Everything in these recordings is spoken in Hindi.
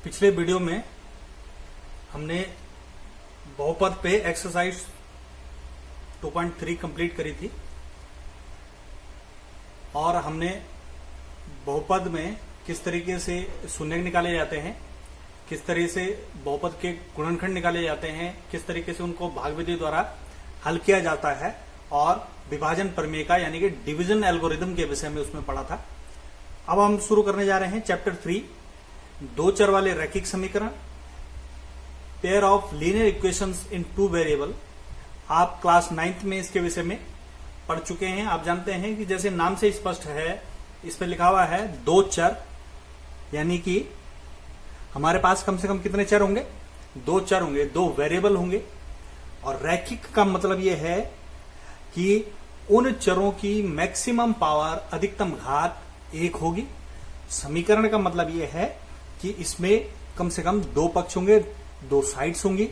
पिछले वीडियो में हमने बहुपद पे एक्सरसाइज 2.3 कंप्लीट करी थी और हमने बहुपद में किस तरीके से शून्य निकाले जाते हैं, किस तरह से बहुपद के गुणनखंड निकाले जाते हैं, किस तरीके से उनको भाग विधि द्वारा हल किया जाता है और विभाजन प्रमेय का यानी कि डिवीजन एल्गोरिथम के विषय में उसमें पढ़ा था। अब हम शुरू करने जा रहे हैं चैप्टर 3, दो चर वाले रैखिक समीकरण, pair of linear equations in two variable. आप क्लास 9th में इसके विषय में पढ़ चुके हैं। आप जानते हैं कि जैसे नाम से स्पष्ट है, इस पर लिखा हुआ है दो चर, यानी कि हमारे पास कम से कम कितने चर होंगे? दो चर होंगे, दो वेरिएबल होंगे। और रैखिक का मतलब यह है कि उन चरों की मैक्सिमम पावर अधिकतम घात 1 होगी। समीकरण का मतलब यह है कि इसमें कम से कम दो पक्ष होंगे, दो साइड्स होंगी,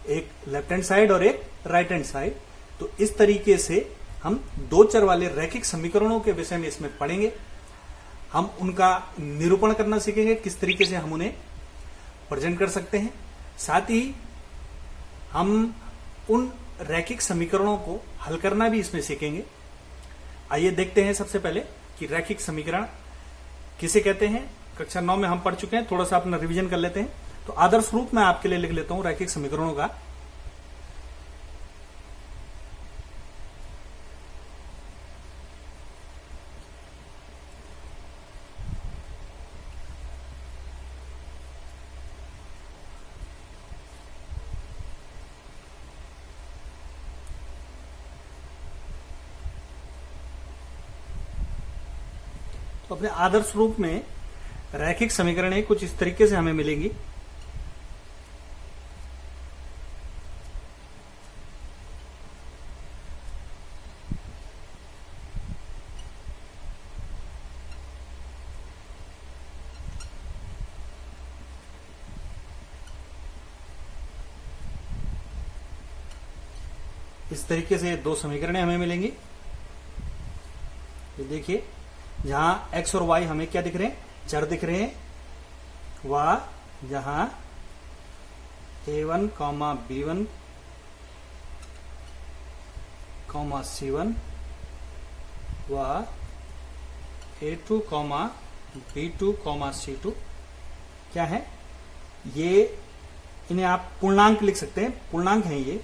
एक लेफ्ट हैंड साइड और एक राइट हैंड साइड। तो इस तरीके से हम दो चर वाले रैखिक समीकरणों के विषय में इसमें पढ़ेंगे। हम उनका निरूपण करना सीखेंगे, किस तरीके से हम उन्हें प्रेजेंट कर सकते हैं। साथ ही हम उन रैखिक समीकरणों को हल करना भी इसमें सीखेंगे। आइए देखते हैं सबसे पहले कि रैखिक समीकरण किसे कहते हैं। कक्षा 9 में हम पढ़ चुके हैं, थोड़ा सा अपना रिवीजन कर लेते हैं। तो आदर्श रूप मैं आपके लिए लिख लेता हूं रैखिक समीकरणों का। तो अपने आदर्श रूप में रैखिक समीकरण कुछ इस तरीके से हमें मिलेंगी। इस तरीके से दो समीकरण हमें मिलेंगी। ये देखिए, जहां x और y हमें क्या दिख रहे हैं? चर दिख रहे हैं। वह जहां a1, b1, c1, वह a2, b2, c2 क्या है? ये इन्हें आप पूर्णांक लिख सकते हैं, पूर्णांक हैं ये।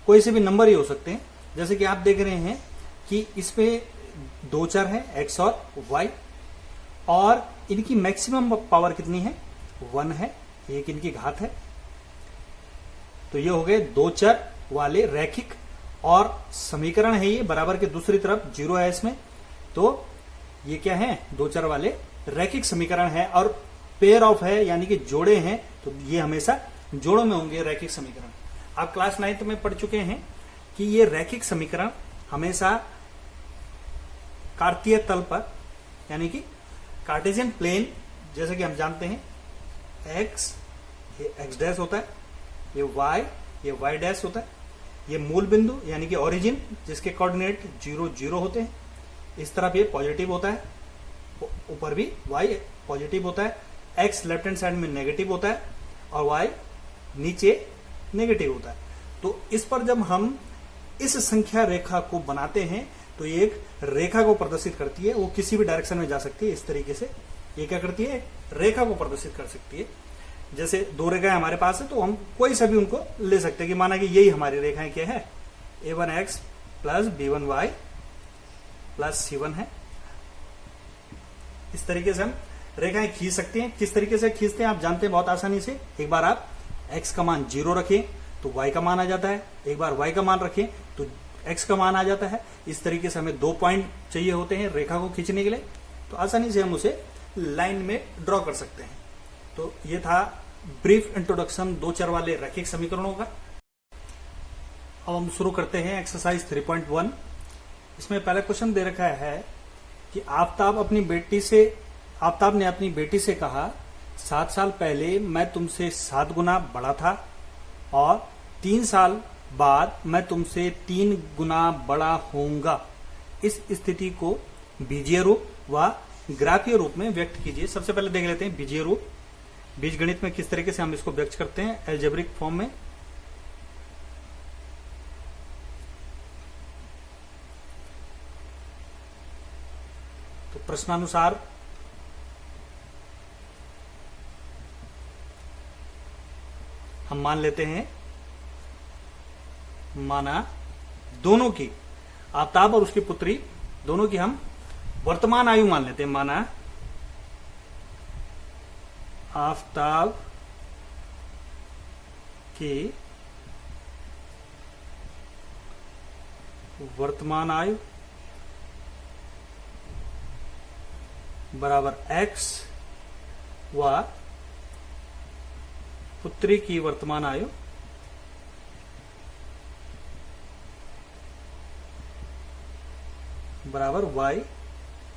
कोई से भी नंबर ही हो सकते हैं। जैसे कि आप देख रहे हैं कि इसमें दो चर हैं x और y, और इनकी मैक्सिमम पावर कितनी है? 1 है, एक इनकी घात है। तो ये हो गए दो चर वाले रैखिक, और समीकरण है ये बराबर के दूसरी तरफ 0 है इसमें। तो ये क्या है? दो चर वाले रैखिक समीकरण है। और पेयर ऑफ है यानी कि जोड़े हैं, तो ये हमेशा जोड़ों में होंगे रैखिक समीकरण। आप क्लास 9th में पढ़ चुके हैं कि ये रैखिक समीकरण हमेशा कार्तीय तल पर यानी कि कार्टेशियन प्लेन, जैसे कि हम जानते हैं x ये x डैश होता है, ये y डैश होता है, ये मूल बिंदु यानी कि ओरिजिन जिसके कोऑर्डिनेट 0, 0 होते हैं। इस तरफ ये पॉजिटिव होता है, ऊपर भी y पॉजिटिव होता है, x लेफ्ट हैंड साइड में नेगेटिव होता है और y नीचे नेगेटिव होता है। तो इस पर जब हम इस संख्या रेखा को बनाते हैं तो ये एक रेखा को प्रदर्शित करती है। वो किसी भी डायरेक्शन में जा सकती है। इस तरीके से ये क्या करती है? रेखा को प्रदर्शित कर सकती है। जैसे दो रेखाएं हमारे पास है तो हम कोई सा भी उनको ले सकते हैं कि माना कि यही हमारी रेखाएं क्या है? a1x plus b1y plus c1 है। इस तरीके से हम रेखाएं खींच सकते हैं। किस तरीके से खींचते हैं आप जानते हैं बहुत आसानी से। एक बार आप x का मान 0 रखें तो y का मान आ जाता है, एक बार y का मान रखें तो x का मान आ जाता है। इस तरीके से हमें 2 पॉइंट चाहिए होते हैं रेखा को खींचने के लिए, तो आसानी से हम उसे लाइन में ड्रॉ कर सकते हैं। तो ये था ब्रीफ इंट्रोडक्शन दो चर वाले रैखिक समीकरणों का। अब हम शुरू करते हैं एक्सरसाइज 3.1। इसमें पहला क्वेश्चन दे रखा है कि आफ्ताब ने अपनी बेटी से कहा, 7 साल पहले मैं तुमसे 7 गुना बड़ा था और 3 साल बाद मैं तुमसे 3 गुना बड़ा होऊंगा। इस स्थिति को बीजीय रूप व ग्राफीय रूप में व्यक्त कीजिए। सबसे पहले देख लेते हैं बीजीय रूप। बीजगणित में किस तरीके से हम इसको व्यक्त करते हैं एल्जेब्रिक फॉर्म में। तो प्रश्नानुसार हम मान लेते हैं, माना दोनों की, आफ्ताब और उसकी पुत्री दोनों की हम वर्तमान आयु मान लेते हैं। माना आफ्ताब की वर्तमान आयु बराबर x व पुत्री की वर्तमान आयु बराबर y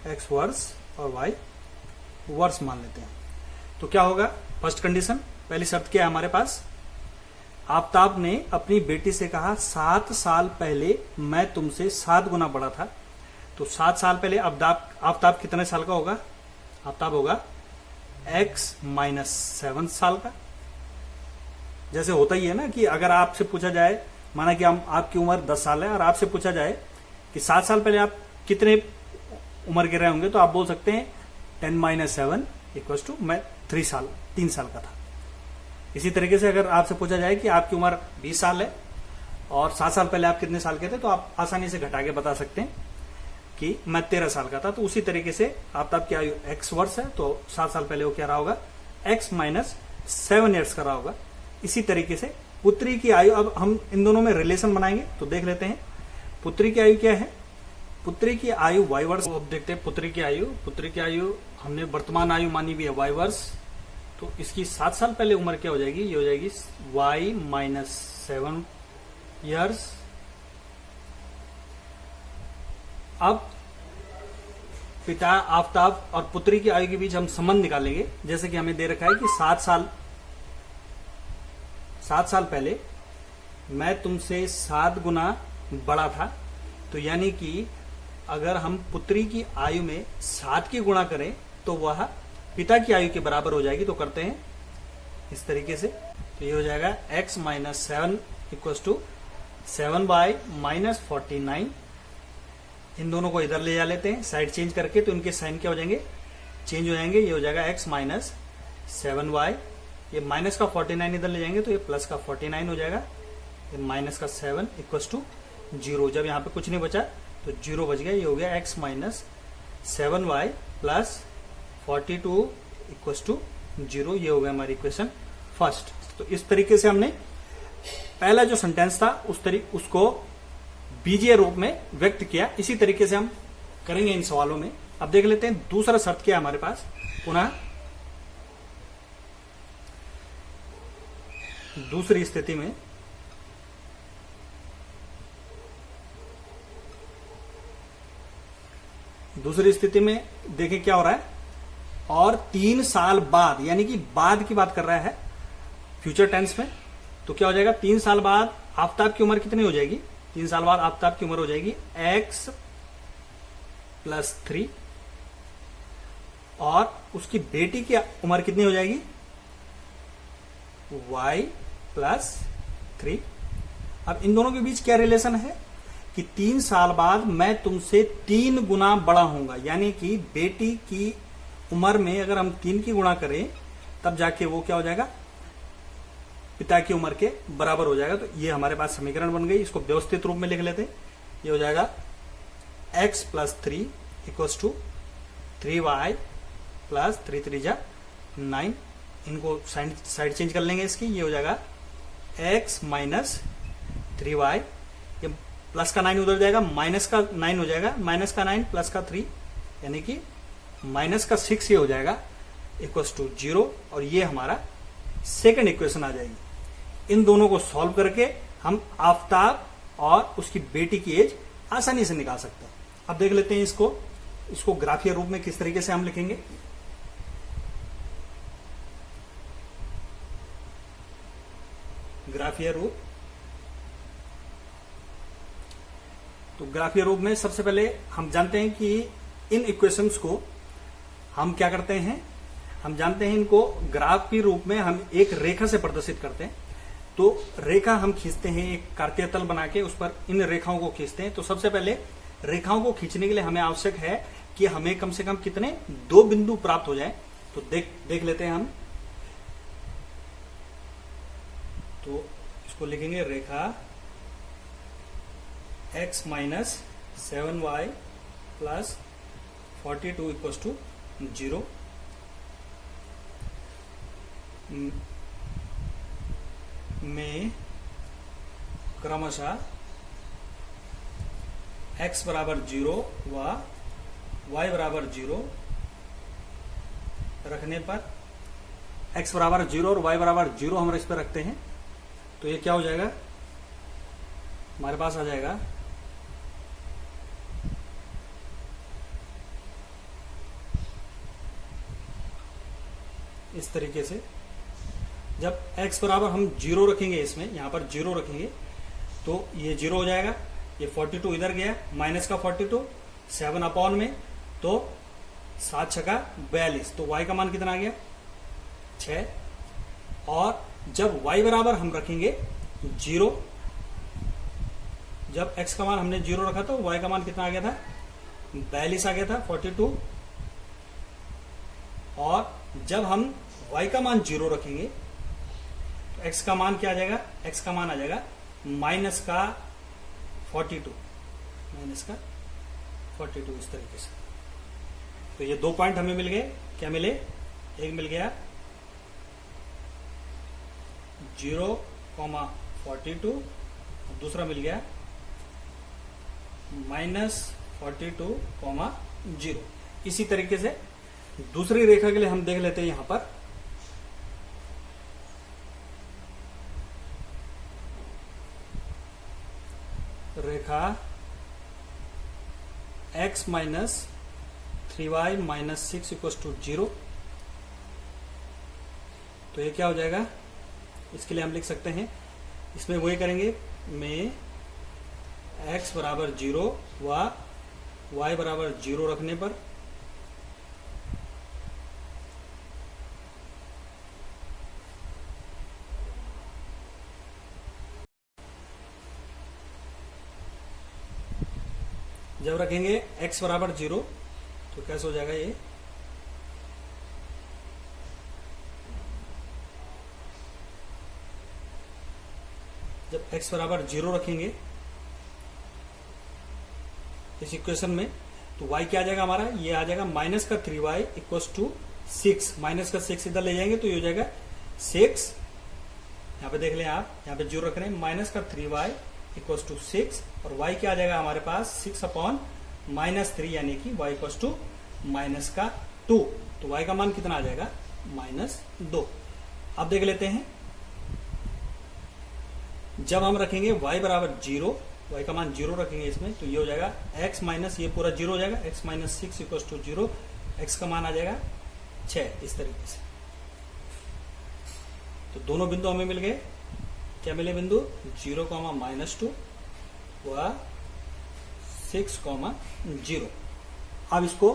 x वर्ष और y वर्ष मान लेते हैं। तो क्या होगा, फर्स्ट कंडीशन, पहली शर्त क्या है हमारे पास, आफ्ताब ने अपनी बेटी से कहा 7 साल पहले मैं तुमसे 7 गुना बड़ा था। तो 7 साल पहले आफ्ताब कितने साल का होगा, आफ्ताब होगा x माइनस 7 साल का। जैसे होता ही है ना कि अगर आपसे पूछा जाए, माना कि आपकी उम्र 10 साल है और आपसे पूछा जाए कि 7 साल पहले आप कितने उम्र के रहे होंगे, तो आप बोल सकते हैं 10 माइनस 7 इक्वल टू मैं 3 साल का था। इसी तरीके से अगर आपसे पूछा जाए कि आपकी उम्र 20 साल है और 7 साल पहले आप कितने साल के थे, तो आप आसानी से घटा के बता सकते हैं कि मैं 13 साल का था। तो उसी तरीके से आफ्ताब आयु x वर्ष है, तो 7 साल पहले वो क्या रहा होगा, x माइनस 7 ईयर्स का रहा होगा। इसी तरीके से पुत्री की आयु, अब हम इन दोनों में रिलेशन बनाएंगे तो देख लेते हैं। पुत्री की आयु क्या है, पुत्री की आयु y वर्ष। अब देखते हैं पुत्री की आयु हमने वर्तमान आयु मानी भी है y वर्ष, तो इसकी 7 साल पहले उम्र क्या हो जाएगी, ये हो जाएगी y माइनस 7 ईयर्स। अब पिता आफ्ताब और पुत्री की आयु के बीच हम संबंध निकालेंगे। जैसे कि हमें दे रखा है कि 7 साल पहले मैं तुमसे 7 गुना बड़ा था। तो यानी कि अगर हम पुत्री की आयु में 7 की गुणा करें तो वह पिता की आयु के बराबर हो जाएगी। तो करते हैं इस तरीके से, तो ये हो जाएगा x minus 7 equal to 7 by minus 49। इन दोनों को इधर ले जा लेते हैं साइड चेंज करके, तो इनके साइन क्या हो जाएंगे, चेंज हो जाएंगे। ये हो जाएगा x माइनस 7y, ये माइनस का 49 इधर ले जाएंगे तो ये प्लस का 49 हो जाएगा। ये माइनस का 7 इक्वल टू 0। जब यहाँ पे कुछ नहीं बचा तो 0 बच गया। ये हो गया x minus 7y plus 42 equal to 0। ये हो गया हमारी इक्वेशन फर्स्ट। तो इस तरीके से हमने पहला जो सेंटेंस था उसको बीजीय रूप में व्यक्त किया। इसी तरीके से हम करेंगे इन सवालों में। अब देख लेते हैं दूसरा शर्त क्या है हमारे पास। पुनः दूसरी स्थिति में देखें क्या हो रहा है, और 3 साल बाद, यानी कि बाद की बात कर रहा है फ्यूचर टेंस में। तो क्या हो जाएगा, 3 साल बाद आफ्ताब की उम्र कितनी हो जाएगी, 3 साल बाद आफ्ताब की उम्र हो जाएगी x प्लस 3, और उसकी बेटी की उम्र कितनी हो जाएगी, y प्लस 3। अब इन दोनों के बीच क्या रिलेशन है कि 3 साल बाद मैं तुमसे 3 गुना बड़ा होऊंगा। यानी कि बेटी की उम्र में अगर हम 3 की गुणा करें तब जाके वो क्या हो जाएगा, पिता की उम्र के बराबर हो जाएगा। तो ये हमारे पास समीकरण बन गई। इसको व्यवस्थित रूप में लिख लेते हैं। ये हो जाएगा x plus 3 equals to 3y प्लस 3 3 जा 9। इनको साइड चेंज कर लेंगे इसकी। ये हो जाएगा x माइनस 3y, ये प्लस का 9 उधर जाएगा, माइनस का 9 हो जाएगा, माइनस का 9 प्लस का 3 यानी कि माइनस का 6 ये हो जाएगा इक्वल्स टू 0। और ये हमारा सेकंड इक्वेशन आ जाएगी। इन दोनों को सॉल्व करके हम आफ्ताब और उसकी बेटी की एज आसानी से निकाल सकते हैं। अब देख लेते हैं इसको ग्राफीय रूप में किस तरीके से हम लिखेंगे। ग्राफीय रूप, तो ग्राफीय रूप में सबसे पहले हम जानते हैं कि इन इक्वेशंस को हम क्या करते हैं, हम जानते हैं इनको ग्राफ के रूप में हम एक रेखा से प्रदर्शित करते हैं। तो रेखा हम खींचते हैं, एक कार्तीय तल बना के उस पर इन रेखाओं को खींचते हैं। तो सबसे पहले रेखाओं को खींचने के लिए हमें आवश्यक है कि हमें कम से कम कितने 2 बिंदु प्राप्त हो जाए। तो देख लेते हैं हम। तो इसको लिखेंगे रेखा x minus 7y plus 42 equal to 0 में क्रमशः x बराबर 0 व y बराबर 0 रखने पर, x बराबर 0 और y बराबर 0 हम इस पर रखते हैं। तो ये क्या हो जाएगा, हमारे पास आ जाएगा इस तरीके से। जब x बराबर हम 0 रखेंगे, इसमें यहां पर 0 रखेंगे तो ये 0 हो जाएगा। ये 42 इधर गया, माइनस का 42 7 अपॉन में, तो 7 छका 42। तो y का मान कितना आ गया 6। और जब y बराबर हम रखेंगे 0, जब x का मान हमने 0 रखा तो y का मान कितना आ गया था 42 आ गया था 42। और जब हम y का मान 0 रखेंगे तो x का मान क्या आ जाएगा, x का मान आ जाएगा माइनस का 42, माइनस का 42 इस तरीके से। तो ये 2 पॉइंट हमें मिल गए। क्या मिले, एक मिल गया 0,42, दूसरा मिल गया -42,0। इसी तरीके से दूसरी रेखा के लिए हम देख लेते हैं। यहां पर रेखा x minus 3y minus 6 equal to 0। तो ये क्या हो जाएगा, इसके लिए हम लिख सकते हैं, इसमें वही करेंगे में x बराबर 0 व y बराबर 0 रखने पर जब रखेंगे x बराबर 0 तो कैसे हो जाएगा ये, जब x बराबर 0 रखेंगे इस इक्वेशन में तो y क्या आ जाएगा हमारा, ये आ जाएगा माइनस का 3y इक्वल टू 6। माइनस का 6 इधर ले जाएंगे तो ये हो जाएगा 6। यहाँ पे देख लें आप, यहाँ पे 0 रख रहे हैं, माइनस का 3y इक्वल टू 6। और y क्या आ जाएगा हमारे पास 6 अपॉन -3, यानी कि y इक्वल टू माइनस का 2। तो y का मान कितना आ जाएगा -2। अब देख लेते हैं, जब हम रखेंगे y बराबर 0, y का मान 0 रखेंगे इसमें तो ये हो जाएगा x माइनस, ये पूरा 0 हो जाएगा, x minus 6 equal to 0। x का मान आ जाएगा 6 इस तरीके से। तो दोनों बिंदु हमें मिल गए। क्या मिले बिंदु, 0, -2 व 6,0। अब इसको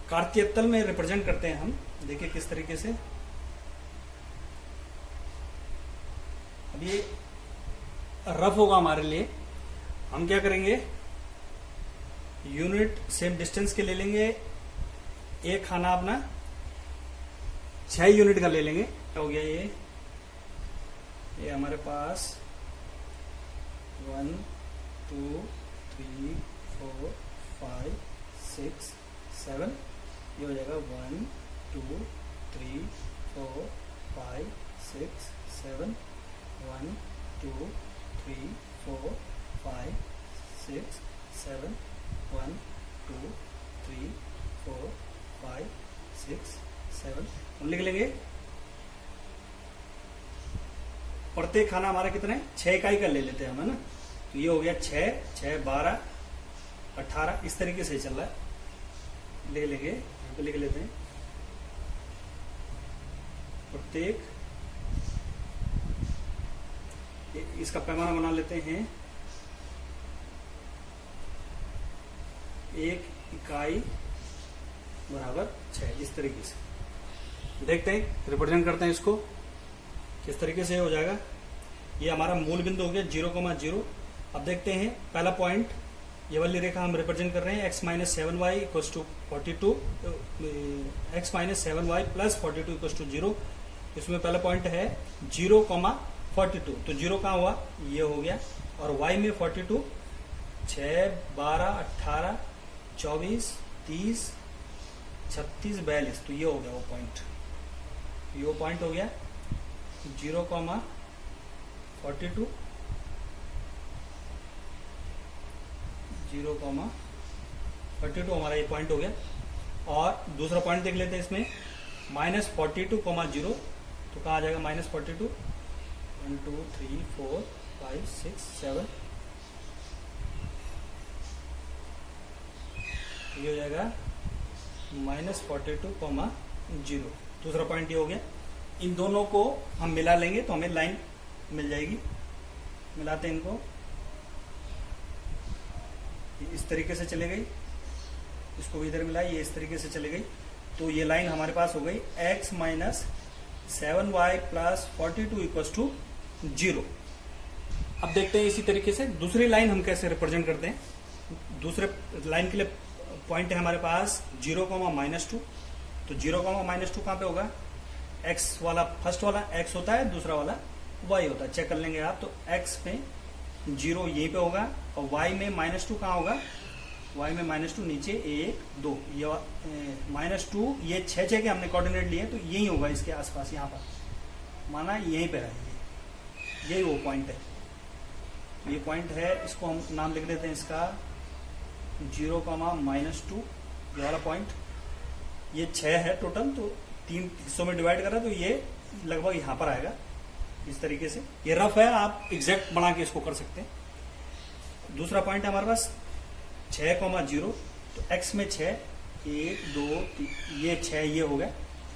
कार्तीय तल में रिप्रेजेंट करते हैं हम। देखिए किस तरीके से। अब ये रफ होगा हमारे लिए। हम क्या करेंगे, यूनिट सेम डिस्टेंस के ले लेंगे। एक खाना अपना 6 यूनिट का ले लेंगे। क्या हो गया ये हमारे पास 1 2 3 4 5 6 7, ये हो जाएगा 1 2 3 4 5 6 7 1 2 3 4 5 6 7 1 2 3 4 5 6 7 हम लिख लेंगे। प्रत्येक खाना हमारा कितना है, 6 इकाई का ले लेते हैं हम, है ना। तो ये हो गया 6 6 12 18 इस तरीके से चल रहा है। ले लेंगे, यहाँ पे लिख लेते हैं प्रत्येक, इसका पैमाना बना लेते हैं 1 इकाई बराबर 6, इस तरीके से देखते हैं, रिप्रेजेंट करते हैं इसको किस तरीके से हो जाएगा। ये हमारा मूल बिंदु हो गया 0,0। अब देखते हैं पहला पॉइंट, ये वाली रेखा हम रिप्रेजेंट कर रहे हैं x minus 7y equals to 42, x minus 7y plus 42 equals to 0। इसमें पहला पॉइंट है 0,42, तो 0 कहाँ हुआ, ये हो गया, और y में 42, 6, 12, 18, 24, 30, 36, 42, तो ये हो गया वो पॉइंट, ये वो पॉइंट हो गया 0,42, 0,42 हमारा ये पॉइंट हो गया। और दूसरा पॉइंट देख लेते हैं इसमें -42,0, तो कहाँ आ जाएगा -42, 1 2 3 4 5 6 7, ये हो जाएगा -42,0। दूसरा पॉइंट ये हो गया। इन दोनों को हम मिला लेंगे तो हमें लाइन मिल जाएगी। मिलाते हैं इनको, इस तरीके से चले गई, इसको भी इधर मिलाई, ये इस तरीके से चले गई, तो ये लाइन हमारे पास हो गई x minus 7y plus 42 equals to 0। अब देखते हैं इसी तरीके से दूसरी लाइन हम कैसे रिप्रेजेंट करते हैं। दूसरे लाइन के लिए पॉइंट है हमारे पास 0,-2, तो 0,-2 कहाँ पे होगा, x वाला फर्स्ट वाला x होता है, दूसरा वाला y होता है, चेक कर लेंगे आप, तो x में 0 यहीं पे होगा, और y में -2 कहाँ होगा, y में -2 नीचे 1 2, ये -2, ये 6 के हमने कोऑर्डिनेट लिए, तो यही होगा इसके आसपास, यहाँ पर माना यहीं पे है, यही वो पॉइंट है। ये पॉइंट है, इसको हम नाम लिख देते हैं इसका 0,-2, ये वाला पॉइंट। ये 6 है टोटल, तो 3 हिस्सों में डिवाइड कर रहा है, तो ये लगभग यहाँ पर आएगा इस तरीके से। ये रफ है, आप एग्जैक्ट बना के इसको कर सकते हैं। दूसरा पॉइंट है हमारे पास 6,0, तो x में 6, 1 2 3, ये 6 ये हो गया,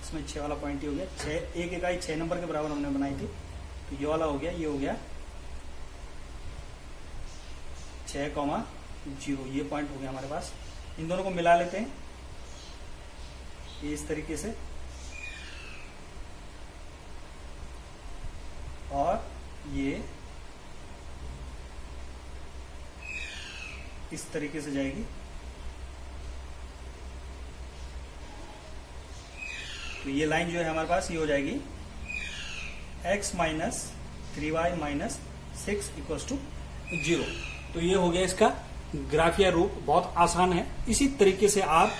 इसमें 6 वाला पॉइंट ये हो गया, 6 एक इकाई 6 नंबर के बराबर हमने बनाई थी, तो ये वाला हो गया, ये हो गया 6,0, ये पॉइंट हो गया हमारे पास। इन दोनों को मिला लेते हैं, ये इस तरीके से, और ये इस तरीके से जाएगी, तो ये लाइन जो है हमारे पास ये हो जाएगी x minus 3y minus 6 equals to 0। तो ये हो गया इसका ग्राफिया रूप, बहुत आसान है। इसी तरीके से आप,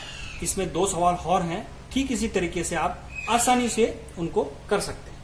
इसमें 2 सवाल और हैं, ठीक इसी तरीके से आप आसानी से उनको कर सकते हैं।